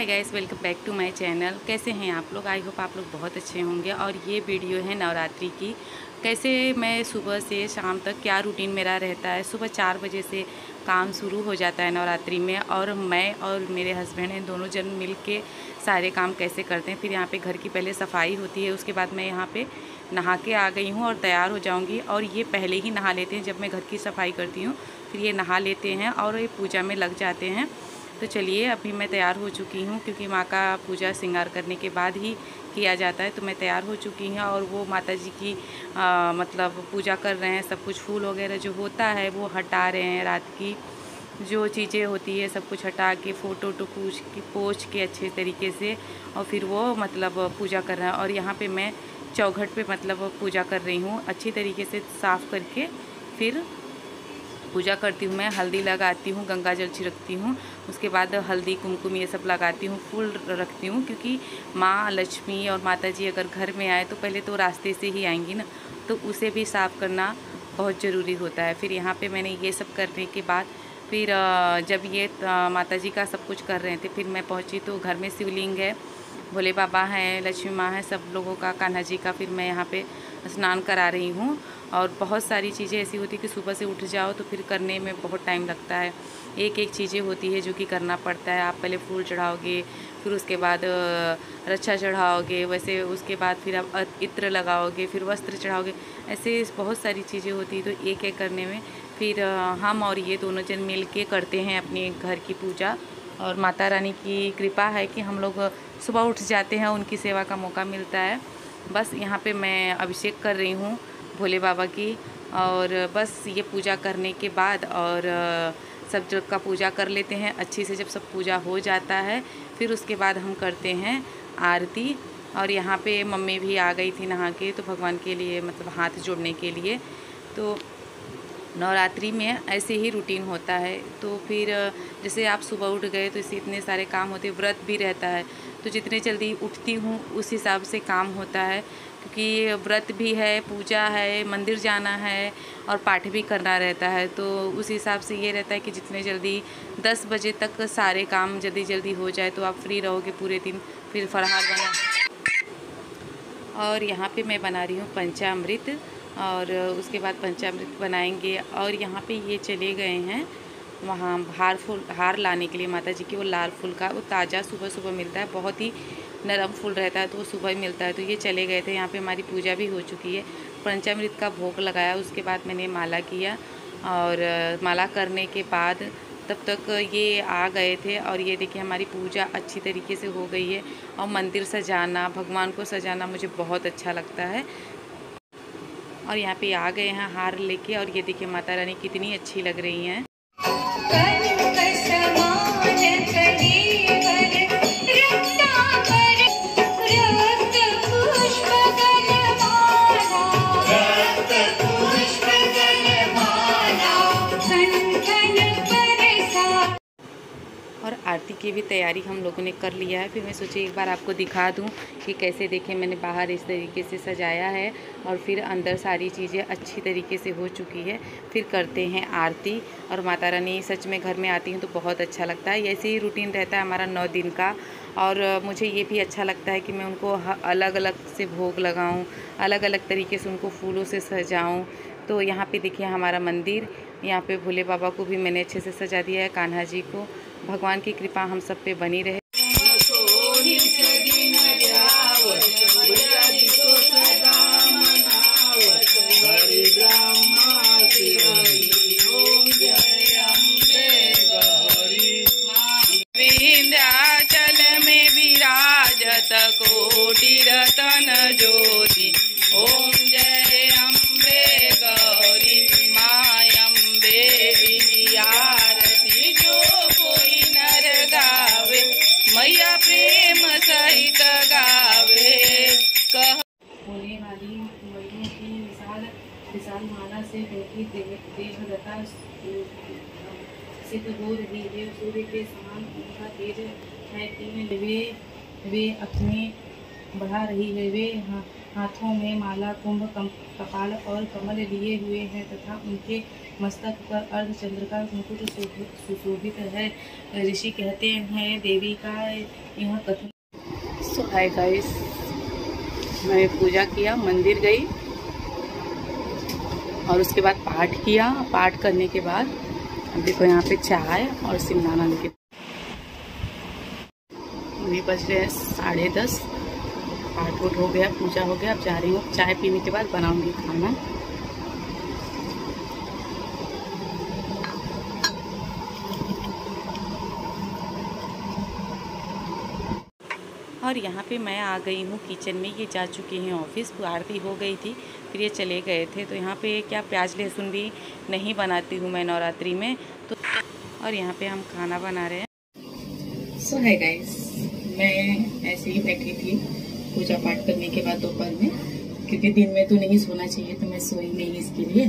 Guys, welcome back to my channel. कैसे हैं आप लोग? आई होप आप लोग बहुत अच्छे होंगे। और ये वीडियो है नवरात्रि की। कैसे मैं सुबह से शाम तक क्या रूटीन मेरा रहता है। सुबह 4 बजे से काम शुरू हो जाता है नवरात्रि में, और मैं और मेरे हस्बैंड हैं दोनों जन मिल के सारे काम कैसे करते हैं। फिर यहाँ पे घर की पहले सफाई होती है, उसके बाद मैं यहाँ पे नहा के आ गई हूँ और तैयार हो जाऊँगी। और ये पहले ही नहा लेते हैं, जब मैं घर की सफाई करती हूँ फिर ये नहा लेते हैं और ये पूजा में लग जाते हैं। तो चलिए, अभी मैं तैयार हो चुकी हूँ, क्योंकि माँ का पूजा श्रृंगार करने के बाद ही किया जाता है। तो मैं तैयार हो चुकी हूँ और वो माता जी की मतलब पूजा कर रहे हैं। सब कुछ फूल वगैरह जो होता है वो हटा रहे हैं। रात की जो चीज़ें होती है सब कुछ हटा के फ़ोटो पोंछ के अच्छे तरीके से, और फिर वो मतलब पूजा कर रहे हैं। और यहाँ पे मैं चौखट पे मतलब पूजा कर रही हूँ। अच्छी तरीके से साफ़ करके फिर पूजा करती हूँ। मैं हल्दी लगाती हूँ, गंगा जल छिड़कती हूँ, उसके बाद हल्दी कुमकुम ये सब लगाती हूँ, फूल रखती हूँ। क्योंकि माँ लक्ष्मी और माता जी अगर घर में आए तो पहले तो रास्ते से ही आएंगी ना, तो उसे भी साफ़ करना बहुत ज़रूरी होता है। फिर यहाँ पे मैंने ये सब करने के बाद फिर जब ये माता जी का सब कुछ कर रहे थे, फिर मैं पहुँची तो घर में शिवलिंग है, भोले बाबा हैं, लक्ष्मी माँ है, सब लोगों का, कान्हा जी का। फिर मैं यहाँ पे स्नान करा रही हूँ। और बहुत सारी चीज़ें ऐसी होती है कि सुबह से उठ जाओ तो फिर करने में बहुत टाइम लगता है। एक एक चीज़ें होती है जो कि करना पड़ता है। आप पहले फूल चढ़ाओगे, फिर उसके बाद रक्षा चढ़ाओगे, वैसे उसके बाद फिर आप इत्र लगाओगे, फिर वस्त्र चढ़ाओगे। ऐसे बहुत सारी चीज़ें होती है, तो एक एक करने में फिर हम और ये दोनों जन मिल के करते हैं अपने घर की पूजा। और माता रानी की कृपा है कि हम लोग सुबह उठ जाते हैं, उनकी सेवा का मौका मिलता है। बस यहाँ पे मैं अभिषेक कर रही हूँ भोले बाबा की। और बस ये पूजा करने के बाद और सब जग का पूजा कर लेते हैं अच्छे से। जब सब पूजा हो जाता है फिर उसके बाद हम करते हैं आरती। और यहाँ पे मम्मी भी आ गई थी नहा के, तो भगवान के लिए मतलब हाथ जोड़ने के लिए। तो नवरात्रि में ऐसे ही रूटीन होता है। तो फिर जैसे आप सुबह उठ गए तो इससे इतने सारे काम होते, व्रत भी रहता है, तो जितने जल्दी उठती हूँ उस हिसाब से काम होता है। क्योंकि व्रत भी है, पूजा है, मंदिर जाना है और पाठ भी करना रहता है। तो उस हिसाब से ये रहता है कि जितने जल्दी 10 बजे तक सारे काम जल्दी जल्दी हो जाए तो आप फ्री रहोगे पूरे दिन। फिर फलाहार बना, और यहाँ पे मैं बना रही हूँ पंचामृत, और उसके बाद पंचामृत बनाएंगे। और यहाँ पे ये चले गए हैं वहाँ हार लाने के लिए माता जी के। वो लाल फूल का, वो ताज़ा सुबह सुबह मिलता है, बहुत ही नरम फूल रहता है, तो वो सुबह ही मिलता है। तो ये चले गए थे। यहाँ पे हमारी पूजा भी हो चुकी है, पंचामृत का भोग लगाया, उसके बाद मैंने माला किया। और माला करने के बाद तब तक ये आ गए थे। और ये देखिए हमारी पूजा अच्छी तरीके से हो गई है। और मंदिर सजाना, भगवान को सजाना मुझे बहुत अच्छा लगता है। और यहाँ पे आ गए हैं हार लेके, और ये देखिए माता रानी कितनी अच्छी लग रही हैं। और आरती की भी तैयारी हम लोगों ने कर लिया है। फिर मैं सोची एक बार आपको दिखा दूं कि कैसे देखें, मैंने बाहर इस तरीके से सजाया है और फिर अंदर सारी चीज़ें अच्छी तरीके से हो चुकी है। फिर करते हैं आरती। और माता रानी सच में घर में आती हैं तो बहुत अच्छा लगता है। ऐसे ही रूटीन रहता है हमारा 9 दिन का। और मुझे ये भी अच्छा लगता है कि मैं उनको अलग अलग से भोग लगाऊँ, अलग अलग तरीके से उनको फूलों से सजाऊँ। तो यहाँ पे देखिए हमारा मंदिर, यहाँ पे भोले बाबा को भी मैंने अच्छे से सजा दिया है, कान्हा जी को। भगवान की कृपा हम सब पे बनी रहे। विंध्याचल में विराजत कोटि रतन ज्योति, ओम जय अम्बे गौरी माय अम्बे आरती। जो कोई नर गावे मैया प्रेम सहित गावे। कह होने वाली मयूरों की विशाल माला से बैठी देवदत्ता सिद्ध हो रही है। सूर्य के समान उनका तेज है कि वे अपने बढ़ा रही है। वे हाथों में माला, कुंभ, कपाल और कमल लिए हुए हैं तथा उनके मस्तक पर अर्धचंद्र का मुकुट सुशोभित है। ऋषि कहते हैं देवी का यह कथन। सो हाय गाइस, मैं पूजा किया, मंदिर गई और उसके बाद पाठ किया। पाठ करने के बाद अब देखो यहाँ पे चाय और सिमराना के अभी बज रहे हैं 10:30। पाठ वोट हो गया, पूजा हो गया। अब जा रही हूँ, चाय पीने के बाद बनाऊंगी खाना। और यहाँ पे मैं आ गई हूँ किचन में। ये जा चुके हैं ऑफिस, आरती हो गई थी, फिर ये चले गए थे। तो यहाँ पे क्या प्याज लहसुन भी नहीं बनाती हूँ मैं नवरात्रि में तो। और यहाँ पे हम खाना बना रहे हैं। सो है गाइस, मैं ऐसे ही बैठी थी पूजा पाठ करने के बाद दोपहर में, क्योंकि दिन में तो नहीं सोना चाहिए तो मैं सोई नहीं इसके लिए।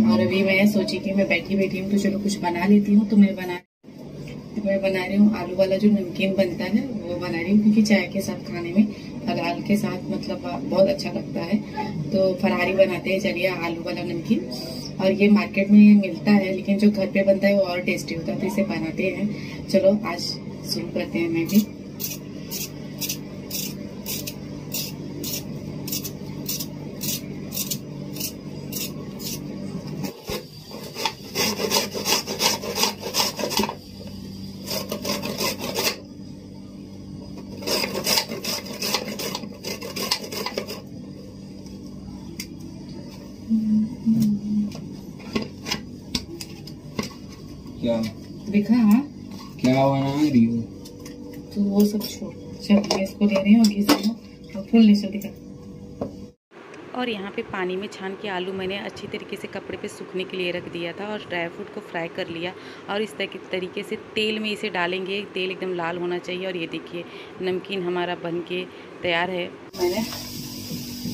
और अभी मैं सोची कि मैं बैठी हूँ तो चलो कुछ बना लेती हूँ। तो मैं बना रही हूँ आलू वाला जो नमकीन बनता है वो बना रही हूँ, क्योंकि चाय के साथ खाने में दाल के साथ मतलब बहुत अच्छा लगता है। तो फरारी बनाते हैं चलिए आलू वाला नमकीन। और ये मार्केट में मिलता है, लेकिन जो घर पे बनता है वो और टेस्टी होता है, तो इसे बनाते हैं। चलो आज शुरू करते हैं। मैं भी क्या देखा। हाँ क्या बना रही हो? तो वो सब छोड़, चल मैं इसको ले रही हूँ घी से और फुल नीचे दिखा। और यहाँ पे पानी में छान के आलू मैंने अच्छी तरीके से कपड़े पे सूखने के लिए रख दिया था और ड्राई फ्रूट को फ्राई कर लिया। और इस तरीके से तेल में इसे डालेंगे, तेल एकदम लाल होना चाहिए। और ये देखिए नमकीन हमारा बन के तैयार है। मैंने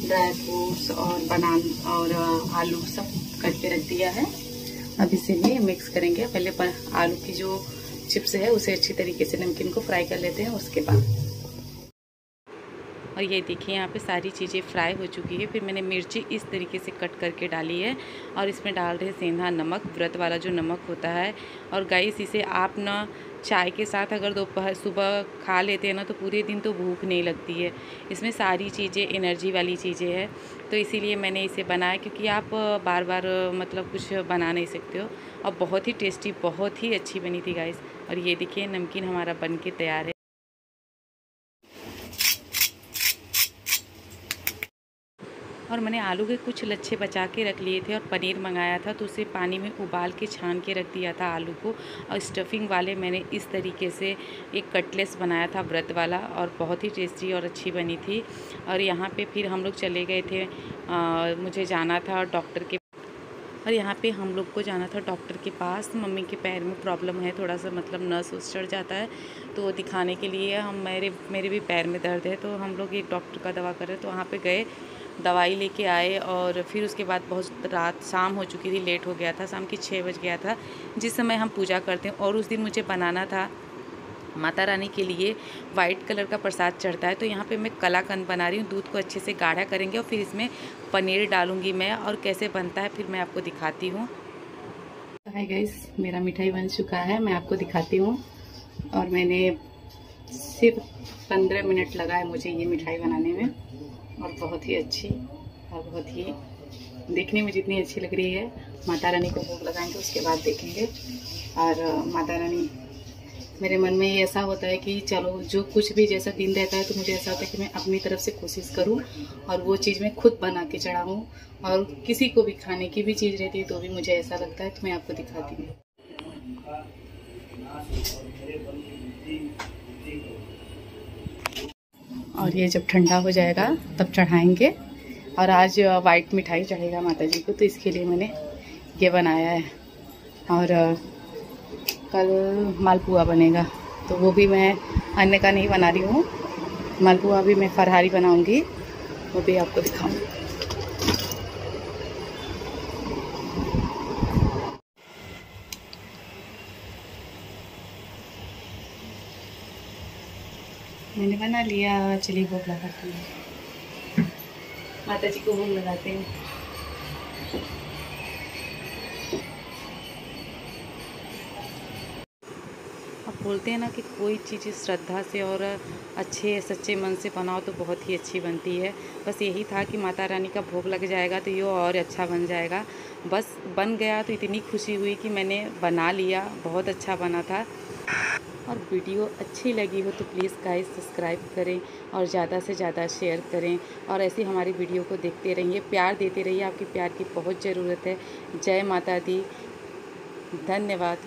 ड्राई फ्रूट्स और बनान और आलू सब कट के रख दिया है। अब इसे भी मिक्स करेंगे। पहले आलू की जो चिप्स है उसे अच्छी तरीके से नमकीन को फ्राई कर लेते हैं उसके बाद। और ये देखिए यहाँ पे सारी चीज़ें फ्राई हो चुकी है। फिर मैंने मिर्ची इस तरीके से कट करके डाली है और इसमें डाल रहे हैं सेंधा नमक, व्रत वाला जो नमक होता है। और गाइस इसे आप ना चाय के साथ अगर दोपहर सुबह खा लेते हैं ना तो पूरे दिन तो भूख नहीं लगती है। इसमें सारी चीज़ें एनर्जी वाली चीज़ें हैं, तो इसीलिए मैंने इसे बनाया, क्योंकि आप बार बार मतलब कुछ बना नहीं सकते हो। और बहुत ही टेस्टी, बहुत ही अच्छी बनी थी गाइस। और ये देखिए नमकीन हमारा बन के तैयार है। और मैंने आलू के कुछ लच्छे बचा के रख लिए थे और पनीर मंगाया था, तो उसे पानी में उबाल के छान के रख दिया था आलू को। और स्टफिंग वाले मैंने इस तरीके से एक कटलेस बनाया था व्रत वाला, और बहुत ही टेस्टी और अच्छी बनी थी। और यहाँ पे फिर हम लोग चले गए थे, मुझे जाना था डॉक्टर के। और यहाँ पे हम लोग को जाना था डॉक्टर के पास। मम्मी के पैर में प्रॉब्लम है, थोड़ा सा मतलब नस उस चढ़ जाता है, तो वो दिखाने के लिए मेरे भी पैर में दर्द है, तो हम लोग एक डॉक्टर का दवा कर रहे, तो वहाँ पे गए, दवाई लेके आए। और फिर उसके बाद बहुत शाम हो चुकी थी, लेट हो गया था, शाम की 6 बज गया था जिस समय हम पूजा करते हैं। और उस दिन मुझे बनाना था माता रानी के लिए वाइट कलर का प्रसाद चढ़ता है, तो यहाँ पे मैं कलाकंद बना रही हूँ। दूध को अच्छे से गाढ़ा करेंगे और फिर इसमें पनीर डालूँगी मैं, और कैसे बनता है फिर मैं आपको दिखाती हूँ। हाय गाइस, मेरा मिठाई बन चुका है, मैं आपको दिखाती हूँ। और मैंने सिर्फ 15 मिनट लगा है मुझे ये मिठाई बनाने में, और बहुत ही अच्छी और बहुत ही देखने में जितनी अच्छी लग रही है। माता रानी को भोग लगाएंगे उसके बाद देखेंगे। और माता रानी, मेरे मन में ये ऐसा होता है कि चलो जो कुछ भी जैसा दिन रहता है, तो मुझे ऐसा होता है कि मैं अपनी तरफ से कोशिश करूं और वो चीज़ मैं खुद बना के चढ़ाऊं। और किसी को भी खाने की भी चीज़ रहती है तो भी मुझे ऐसा लगता है, तो मैं आपको दिखाती हूँ। और ये जब ठंडा हो जाएगा तब चढ़ाएंगे। और आज वाइट मिठाई चढ़ेगा माता जी को, तो इसके लिए मैंने ये बनाया है। और कल मालपुआ बनेगा, तो वो भी मैं अन्य का नहीं बना रही हूँ, मालपुआ भी मैं फरहारी बनाऊंगी, वो भी आपको दिखाऊंगी। मैंने बना लिया, चलिए भोग लगाती हूँ। माता जी को भोग लगाते हैं। अब बोलते हैं ना कि कोई चीज़ श्रद्धा से और अच्छे सच्चे मन से बनाओ तो बहुत ही अच्छी बनती है। बस यही था कि माता रानी का भोग लग जाएगा तो ये और अच्छा बन जाएगा। बस बन गया तो इतनी खुशी हुई कि मैंने बना लिया, बहुत अच्छा बना था। और वीडियो अच्छी लगी हो तो प्लीज़ गाइस सब्सक्राइब करें और ज़्यादा से ज़्यादा शेयर करें और ऐसे हमारी वीडियो को देखते रहिए, प्यार देते रहिए। आपकी प्यार की बहुत ज़रूरत है। जय माता दी, धन्यवाद।